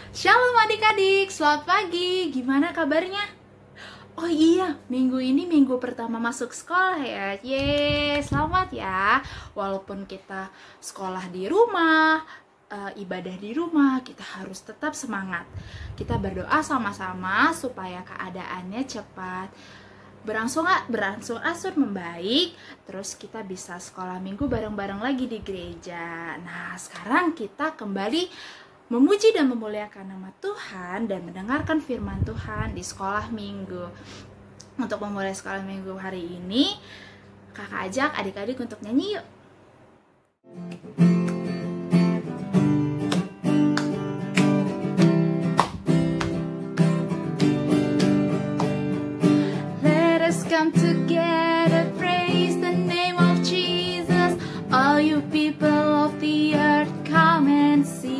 Shalom adik-adik, selamat pagi. Gimana kabarnya? Oh iya, minggu ini minggu pertama masuk sekolah ya. Yeay, selamat ya. Walaupun kita sekolah di rumah, ibadah di rumah, kita harus tetap semangat. Kita berdoa sama-sama supaya keadaannya cepat berangsur-angsur membaik. Terus kita bisa sekolah minggu bareng-bareng lagi di gereja. Nah, sekarang kita kembali memuji dan memuliakan nama Tuhan dan mendengarkan firman Tuhan di sekolah minggu. Untuk memulai sekolah minggu hari ini, kakak ajak adik-adik untuk nyanyi yuk. Let us come together, praise the name of Jesus. All you people of the earth, come and see.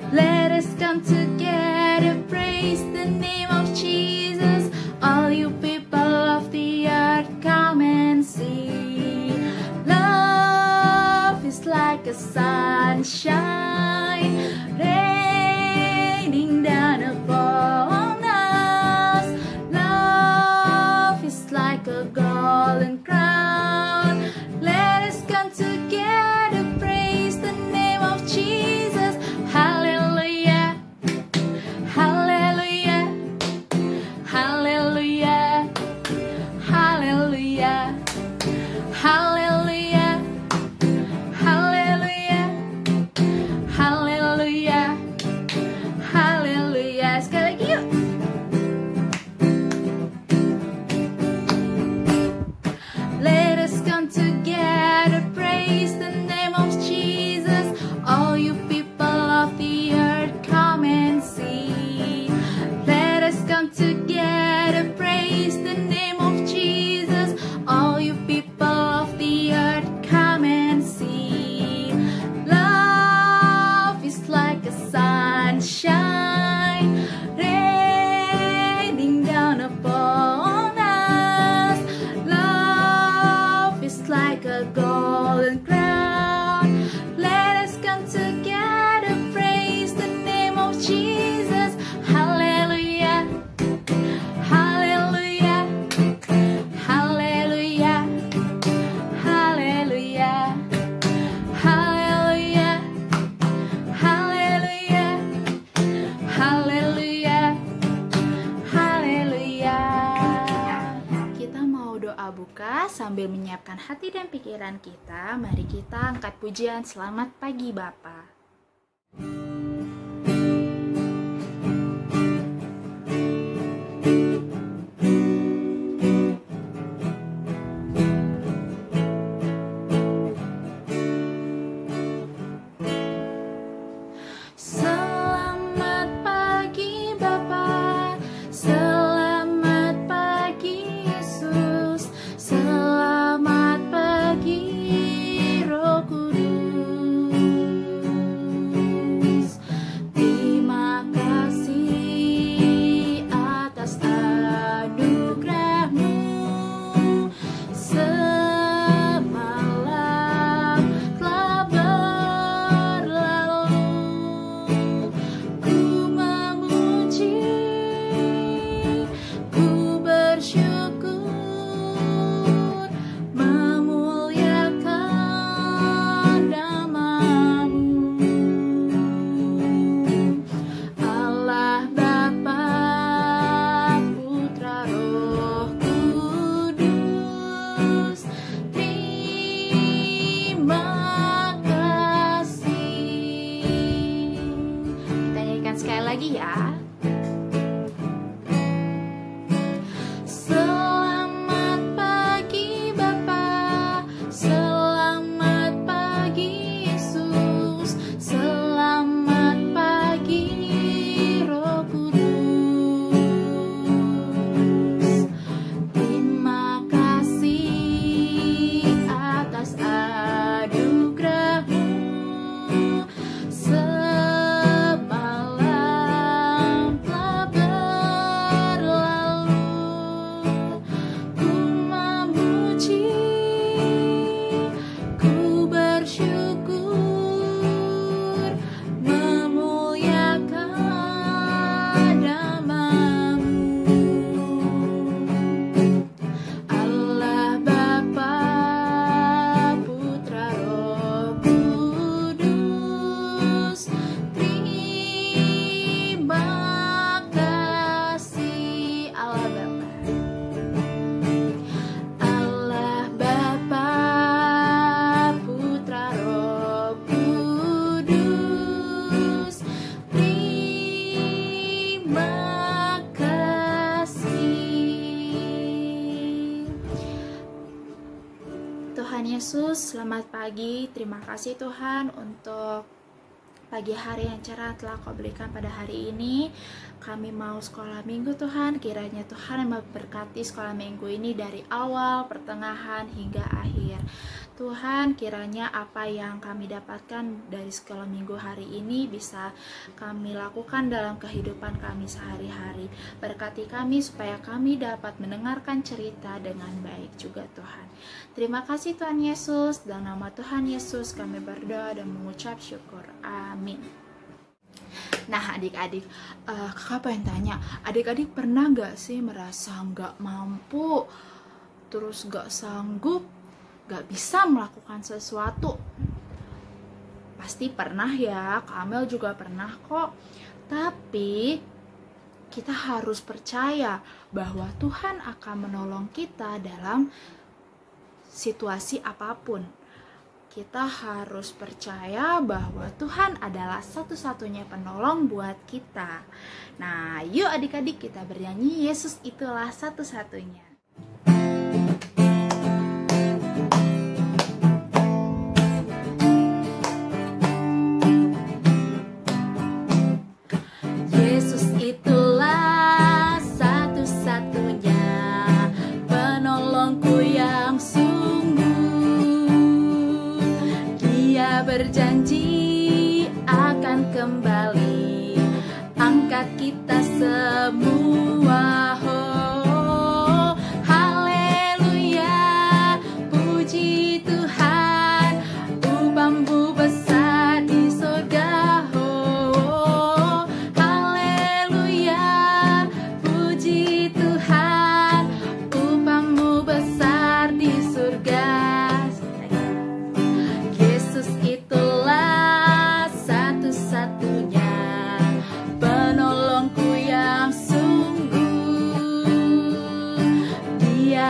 Let us come together, praise the name of Jesus. All you people of the earth, come and see. Love is like a sunshine, raining down upon us. Love is like a golden crown. Let us come together, praise the name of Jesus. Hallelujah, hallelujah, hallelujah, hallelujah, hallelujah, hallelujah, hallelujah, hallelujah. Sekali lagi yuk. Let us come together, praise the name of Jesus. All you people of the earth, come and see. Let us come together, praise the name of Jesus. All you people of the earth, come and see. Love is like a sunshine, raining down upon us. Love is like a golden crown. Let us come together, praise the name of Jesus. Hallelujah, hallelujah, hallelujah, hallelujah, hallelujah, hallelujah, hallelujah, hallelujah. Kita mau doa buka sambil menyiapkan hati dan pikiran kita. Mari kita angkat pujian selamat pagi Bapa. Selamat pagi Bapa, selamat pagi Yesus, selamat pagi Roh Kudus. Yesus, selamat pagi. Terima kasih Tuhan untuk pagi hari yang cerah telah Kau berikan pada hari ini. Kami mau sekolah minggu Tuhan, kiranya Tuhan yang memberkati sekolah minggu ini dari awal, pertengahan, hingga akhir. Tuhan, kiranya apa yang kami dapatkan dari sekolah minggu hari ini bisa kami lakukan dalam kehidupan kami sehari-hari. Berkati kami supaya kami dapat mendengarkan cerita dengan baik juga Tuhan. Terima kasih Tuhan Yesus, dalam nama Tuhan Yesus kami berdoa dan mengucap syukur. Amin. Nah adik-adik, kakak pengen tanya, adik-adik pernah gak sih merasa gak mampu, terus gak sanggup, gak bisa melakukan sesuatu? Pasti pernah ya, Kamel juga pernah kok. Tapi kita harus percaya bahwa Tuhan akan menolong kita dalam situasi apapun. Kita harus percaya bahwa Tuhan adalah satu-satunya penolong buat kita. Nah, yuk adik-adik kita bernyanyi, Yesus itulah satu-satunya. Yesus itulah satu-satunya penolongku yang berjanji akan kembali angkat kita semua. Oh, haleluya, puji Tuhan, upahmu besar di surga. Oh, haleluya, puji Tuhan, upahmu besar di surga.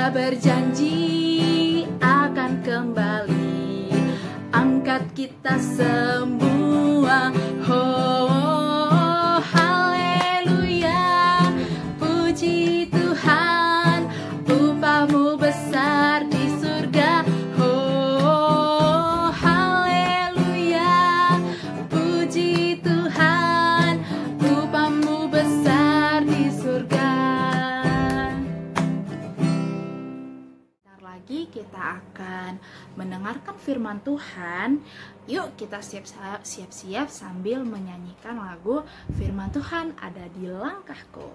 Berjanji akan kembali angkat kita semua. Oh, haleluya, puji Tuhan, upahmu besar di surga. Oh, haleluya, puji Tuhan, upahmu besar di surga. Kita akan mendengarkan firman Tuhan. Yuk kita siap-siap sambil menyanyikan lagu Firman Tuhan Ada di Langkahku.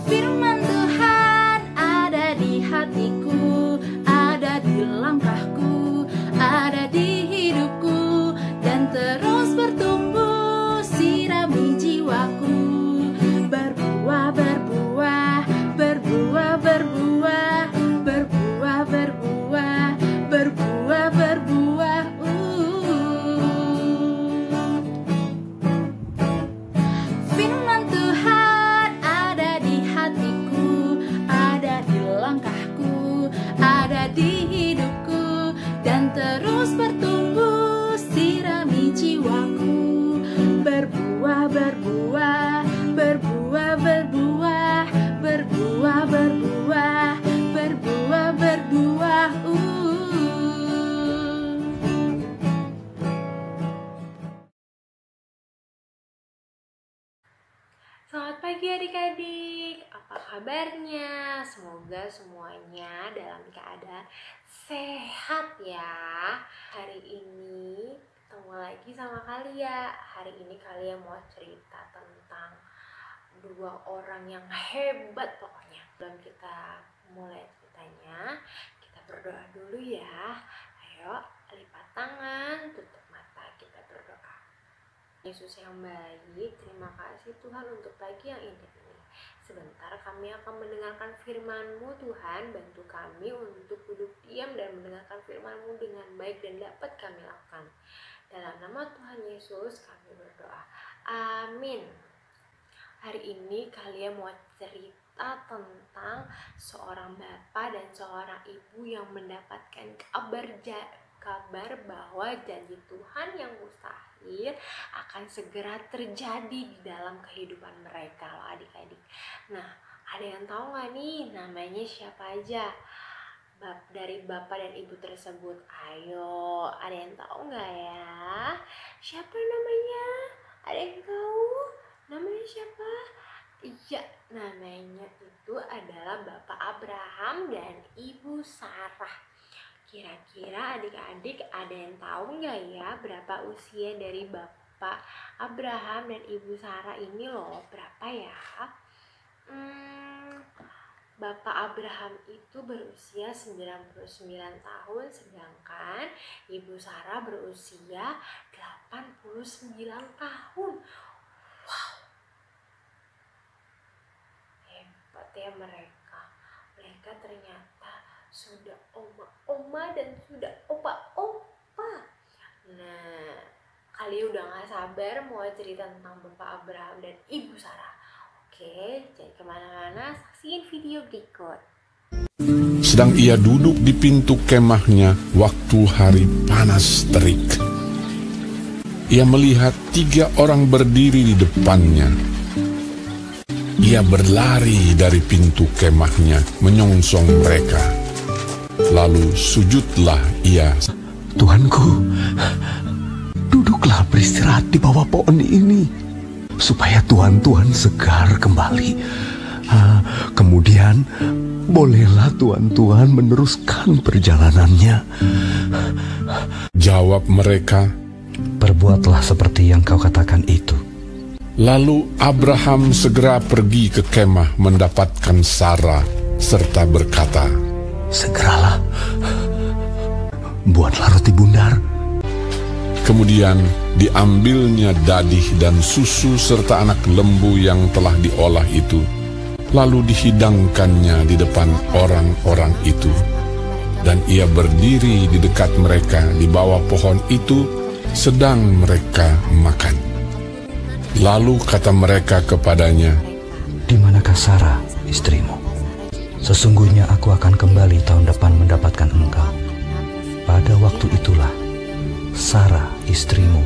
Firman Tuhan ada di hatiku, ada di langkahku, ada di hidupku, terus bertumbuh, sirami jiwaku, berbuah, berbuah, berbuah, berbuah, berbuah, berbuah, berbuah, berbuah. Firman Tuhan ada di hatiku, ada di langkahku, ada di hidupku, dan terus bertumbuh, sirami jiwaku, berbuah, berbuah, berbuah, berbuah, berbuah, berbuah, berbuah, berbuah. Selamat pagi adik-adik, apa kabarnya? Semoga semuanya dalam keadaan sehat ya. Hari ini ketemu lagi sama kalian. Hari ini kalian mau cerita tentang dua orang yang hebat pokoknya. Sebelum kita mulai ceritanya, kita berdoa dulu ya. Ayo lipat tangan, tutup mata, kita berdoa. Yesus yang baik, terima kasih Tuhan untuk pagi yang indah ini. Sebentar kami akan mendengarkan firman-Mu Tuhan. Bantu kami untuk duduk diam dan mendengarkan firman-Mu dengan baik dan dapat kami lakukan. Dalam nama Tuhan Yesus kami berdoa. Amin. Hari ini kalian mau cerita tentang seorang bapak dan seorang ibu yang mendapatkan kabar bahwa janji Tuhan yang mustahil akan segera terjadi di dalam kehidupan mereka loh adik-adik. Nah, ada yang tahu nggak nih namanya siapa aja dari bapak dan ibu tersebut? Ayo, ada yang tahu nggak ya? Siapa namanya? Ada yang tahu? Namanya siapa? Iya, namanya itu adalah Bapak Abraham dan Ibu Sarah. Kira-kira adik-adik ada yang tahu nggak ya berapa usia dari Bapak Abraham dan Ibu Sarah ini loh? Berapa ya? Bapak Abraham itu berusia 99 tahun, sedangkan Ibu Sarah berusia 89 tahun. Wow, hebat ya mereka. Mereka ternyata sudah oma-oma dan sudah opa-opa. Nah, kalian udah gak sabar mau cerita tentang Bapak Abraham dan Ibu Sarah. Oke, jangan kemana-mana, saksiin video berikut. Sedang ia duduk di pintu kemahnya waktu hari panas terik. Ia melihat 3 orang berdiri di depannya. Ia berlari dari pintu kemahnya menyongsong mereka. Lalu sujudlah ia. Tuanku, duduklah beristirahat di bawah pohon ini, supaya Tuhan segar kembali. Kemudian, bolehlah Tuhan meneruskan perjalanannya. Jawab mereka, perbuatlah seperti yang kau katakan itu. Lalu Abraham segera pergi ke kemah mendapatkan Sarah, serta berkata, segeralah, buatlah roti bundar. Kemudian diambilnya dadih dan susu serta anak lembu yang telah diolah itu, lalu dihidangkannya di depan orang-orang itu. Dan ia berdiri di dekat mereka di bawah pohon itu, sedang mereka makan. Lalu kata mereka kepadanya, di manakah Sarah, istrimu? Sesungguhnya aku akan kembali tahun depan mendapatkan engkau. Pada waktu itulah Sarah, istrimu,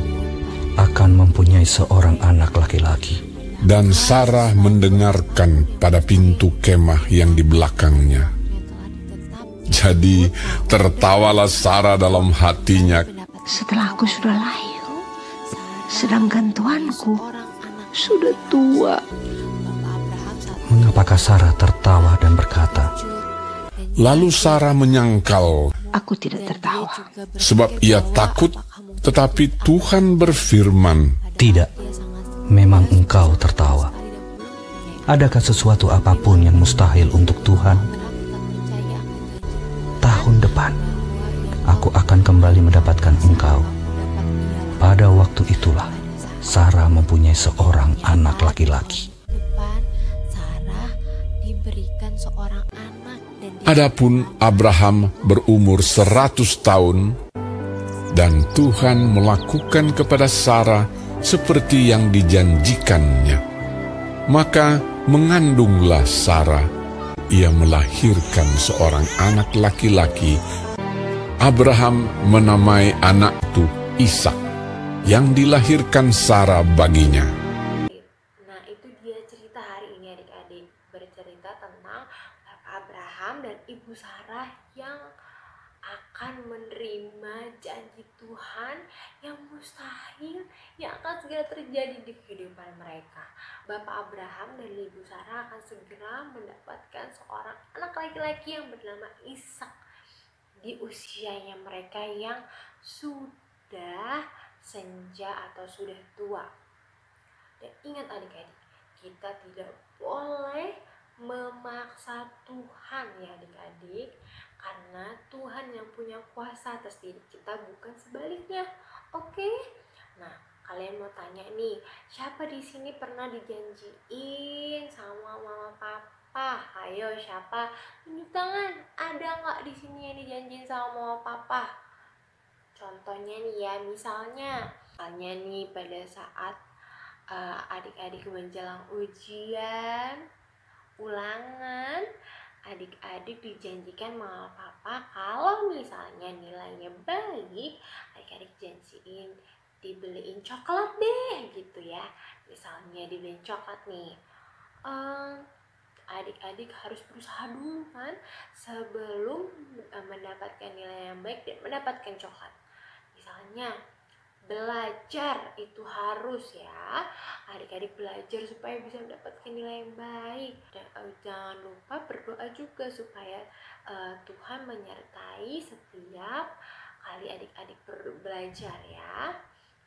akan mempunyai seorang anak laki-laki. Dan Sarah mendengarkan pada pintu kemah yang di belakangnya. Jadi tertawalah Sarah dalam hatinya. Setelah aku sudah layu, sedangkan tuanku sudah tua. Mengapakah Sarah tertawa dan berkata, Lalu Sarah menyangkal, aku tidak tertawa, sebab ia takut, tetapi Tuhan berfirman, tidak, memang engkau tertawa. Adakah sesuatu apapun yang mustahil untuk Tuhan? Tahun depan, aku akan kembali mendapatkan engkau. Pada waktu itulah, Sarah mempunyai seorang anak laki-laki. Adapun Abraham berumur 100 tahun, dan Tuhan melakukan kepada Sarah seperti yang dijanjikannya. Maka mengandunglah Sarah, ia melahirkan seorang anak laki-laki. Abraham menamai anak itu Ishak, yang dilahirkan Sarah baginya. Nah, itu dia cerita hari ini adik-adik, bercerita tentang Abraham dan Ibu Sarah yang akan menerima janji Tuhan yang mustahil yang akan segera terjadi di kehidupan mereka. Bapak Abraham dan Ibu Sarah akan segera mendapatkan seorang anak laki-laki yang bernama Ishak di usianya mereka yang sudah senja atau sudah tua. Dan ingat adik-adik, kita tidak boleh memaksa Tuhan ya adik-adik, karena Tuhan yang punya kuasa atas diri kita, bukan sebaliknya. Oke? Nah, kalian mau tanya nih, siapa di sini pernah dijanjiin sama mama papa? Ayo, siapa? Tunjuk tangan. Ada nggak di sini yang dijanjiin sama mama papa? Contohnya nih ya, misalnya nih pada saat adik-adik menjelang ujian, ulangan, adik-adik dijanjikan sama papa kalau misalnya nilainya baik, adik-adik janjiin dibeliin coklat deh gitu ya. Misalnya dibeliin coklat nih, adik-adik harus berusaha dulu kan sebelum mendapatkan nilai yang baik dan mendapatkan coklat. Misalnya belajar itu harus ya, adik-adik belajar supaya bisa mendapatkan nilai yang baik. Dan jangan lupa berdoa juga supaya Tuhan menyertai setiap kali adik-adik belajar ya.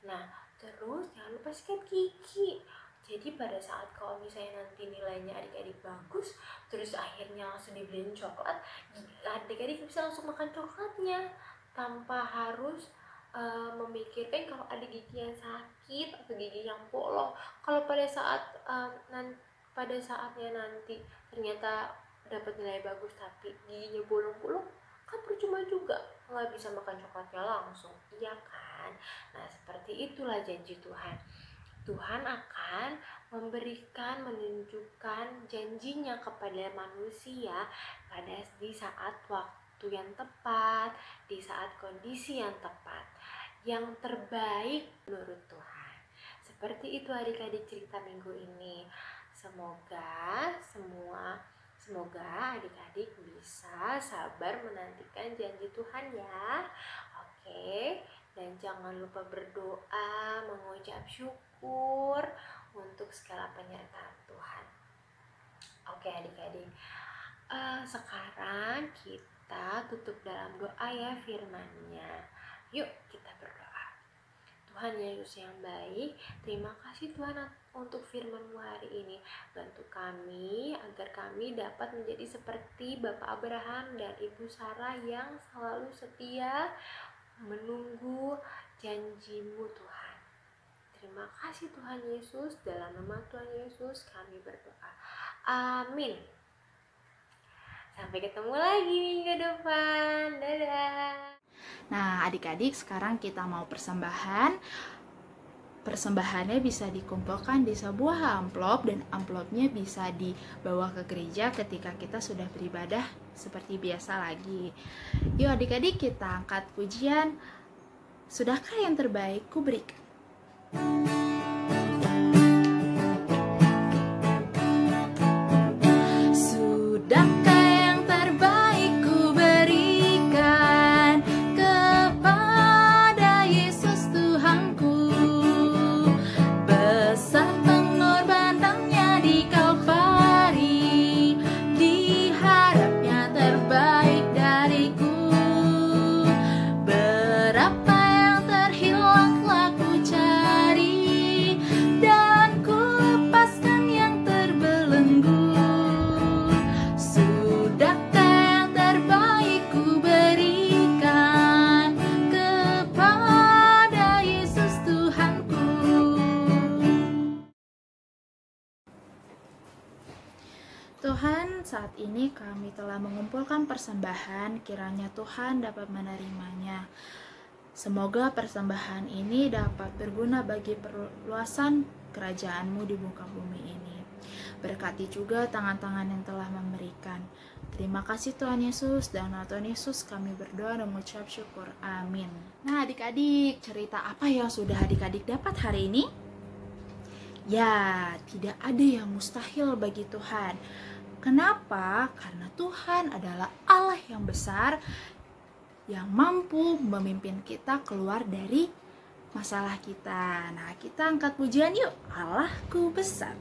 Nah terus jangan lupa sikat gigi. Jadi pada saat kalau misalnya nanti nilainya adik-adik bagus, terus akhirnya langsung dibeliin coklat, adik-adik bisa langsung makan coklatnya tanpa harus memikirkan kalau ada gigi yang sakit atau gigi yang bolong. Kalau pada saatnya nanti ternyata dapat nilai bagus tapi giginya bolong-bolong, kan percuma juga, nggak bisa makan coklatnya langsung, iya kan? Nah seperti itulah janji Tuhan. Tuhan akan menunjukkan janjinya kepada manusia di saat waktu yang tepat, di saat kondisi yang tepat, yang terbaik menurut Tuhan. Seperti itu adik-adik cerita minggu ini. Semoga adik-adik bisa sabar menantikan janji Tuhan ya. Oke, dan jangan lupa berdoa, mengucap syukur untuk segala penyertaan Tuhan. Oke adik-adik, sekarang kita tutup dalam doa ya firman-Nya. Yuk kita berdoa. Tuhan Yesus yang baik, terima kasih Tuhan untuk firman-Mu hari ini. Bantu kami agar kami dapat menjadi seperti Bapak Abraham dan Ibu Sarah yang selalu setia menunggu janji-Mu Tuhan. Terima kasih Tuhan Yesus, dalam nama Tuhan Yesus kami berdoa. Amin. Sampai ketemu lagi minggu depan. Dadah. Nah adik-adik sekarang kita mau persembahan. Persembahannya bisa dikumpulkan di sebuah amplop dan amplopnya bisa dibawa ke gereja ketika kita sudah beribadah seperti biasa lagi. Yuk adik-adik kita angkat pujian, Sudahkah yang terbaik ku berikan? Sudahkah yang terbaik ku berikan kepada Yesus Tuhanku? Besar pengorbanannya di Kalvari, diharapnya terbaik dariku. Berapa yang terhilang telah ku cari, dan ku lepaskan yang terbelenggu. Sudahkah yang terbaik ku berikan kepada Yesus Tuhanku? Tuhan, saat ini kami telah mengumpulkan persembahan, kiranya Tuhan dapat menerimanya. Semoga persembahan ini dapat berguna bagi perluasan kerajaan-Mu di muka bumi ini. Berkati juga tangan-tangan yang telah memberikan. Terima kasih Tuhan Yesus, dan Tuhan Yesus kami berdoa dan mengucap syukur. Amin. Nah adik-adik, cerita apa yang sudah adik-adik dapat hari ini? Ya, tidak ada yang mustahil bagi Tuhan. Kenapa? Karena Tuhan adalah Allah yang besar, yang mampu memimpin kita keluar dari masalah kita. Nah, kita angkat pujian yuk. Allahku besar.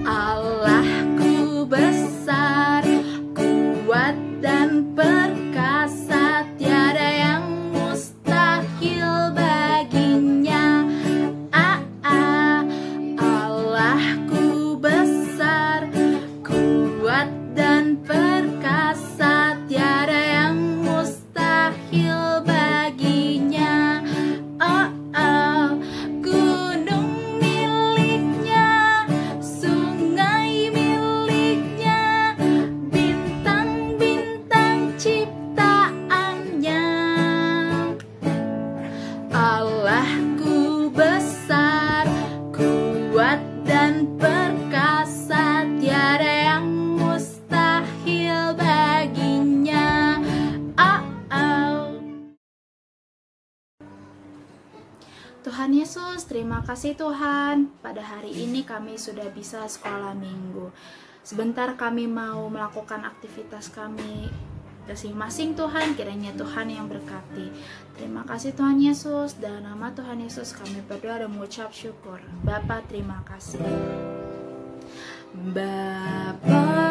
Allahku besar, kuat dan perkasa, tiada yang mustahil baginya. Allahku besar, kuat dan perkasa, tiada yang mustahil baginya. Tuhan Yesus, terima kasih Tuhan. Pada hari ini kami sudah bisa sekolah minggu. Sebentar kami mau melakukan aktivitas kami masing-masing Tuhan, kiranya Tuhan yang berkati. Terima kasih Tuhan Yesus, dalam nama Tuhan Yesus kami berdoa dan mengucap syukur. Bapa, terima kasih. Bapa